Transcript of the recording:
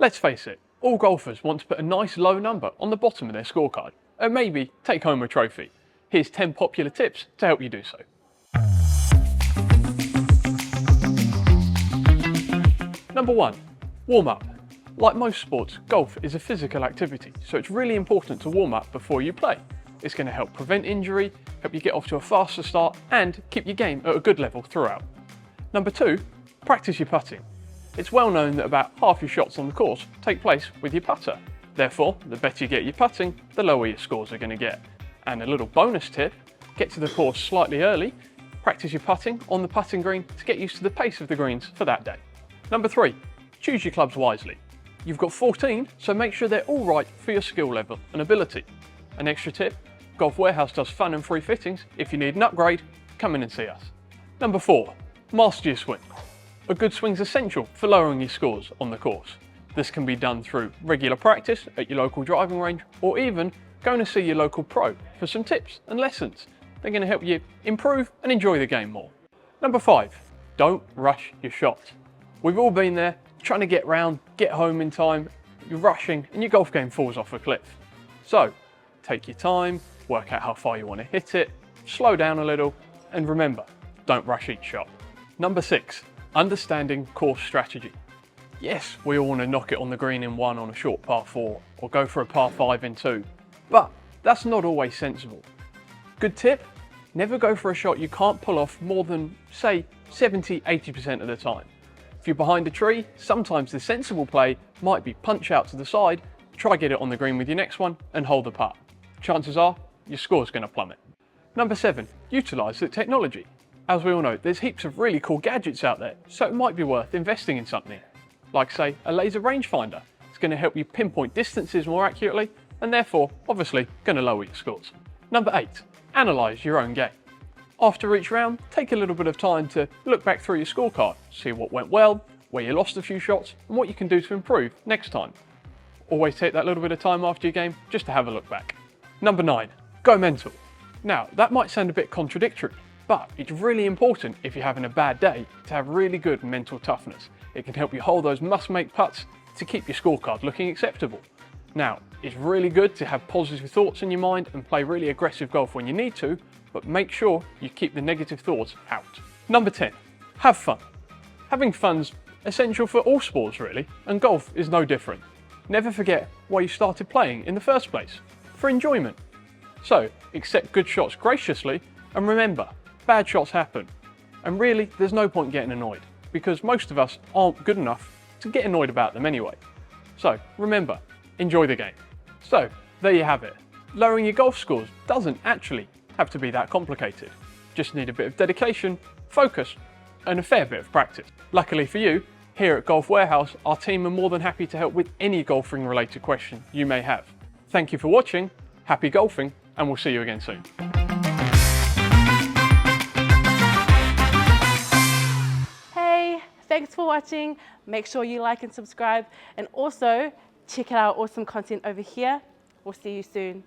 Let's face it, all golfers want to put a nice low number on the bottom of their scorecard and maybe take home a trophy. Here's 10 popular tips to help you do so. Number 1. Warm up. Like most sports, golf is a physical activity, so it's really important to warm up before you play. It's going to help prevent injury, help you get off to a faster start, and keep your game at a good level throughout. Number 2. Practice your putting. It's well known that about half your shots on the course take place with your putter. Therefore, the better you get your putting, the lower your scores are going to get. And a little bonus tip, get to the course slightly early, practice your putting on the putting green to get used to the pace of the greens for that day. Number 3. Choose your clubs wisely. You've got 14, so make sure they're all right for your skill level and ability. An extra tip, Golf Warehouse does fun and free fittings. If you need an upgrade, come in and see us. Number 4. Master your swing. A good swing's essential for lowering your scores on the course. This can be done through regular practice at your local driving range, or even going to see your local pro for some tips and lessons. They're going to help you improve and enjoy the game more. Number 5. Don't rush your shots. We've all been there, trying to get round, get home in time, you're rushing and your golf game falls off a cliff. So, take your time, work out how far you want to hit it, slow down a little, and remember, don't rush each shot. Number 6. Understanding course strategy. Yes, we all want to knock it on the green in 1 on a short par 4, or go for a par 5 in 2, but that's not always sensible. Good tip, never go for a shot you can't pull off more than, say, 70-80% of the time. If you're behind a tree, sometimes the sensible play might be punch out to the side, try get it on the green with your next one, and hold the putt. Chances are, your score's going to plummet. Number 7. Utilise the technology. As we all know, there's heaps of really cool gadgets out there, so it might be worth investing in something. Like say, a laser rangefinder. It's going to help you pinpoint distances more accurately, and therefore, obviously, going to lower your scores. Number 8. Analyse your own game. After each round, take a little bit of time to look back through your scorecard, see what went well, where you lost a few shots, and what you can do to improve next time. Always take that little bit of time after your game just to have a look back. Number 9. Go mental. Now, that might sound a bit contradictory, but it's really important if you're having a bad day to have really good mental toughness. It can help you hold those must-make putts to keep your scorecard looking acceptable. Now, it's really good to have positive thoughts in your mind and play really aggressive golf when you need to, but make sure you keep the negative thoughts out. Number 10. Have fun. Having fun's essential for all sports really, and golf is no different. Never forget why you started playing in the first place, for enjoyment. So, accept good shots graciously, and remember, bad shots happen. And really, there's no point getting annoyed, because most of us aren't good enough to get annoyed about them anyway. So, remember, enjoy the game. So, there you have it. Lowering your golf scores doesn't actually have to be that complicated. Just need a bit of dedication, focus, and a fair bit of practice. Luckily for you, here at Golf Warehouse, our team are more than happy to help with any golfing related question you may have. Thank you for watching, happy golfing, and we'll see you again soon. Hey, thanks for watching. Make sure you like and subscribe, and also check out our awesome content over here. We'll see you soon.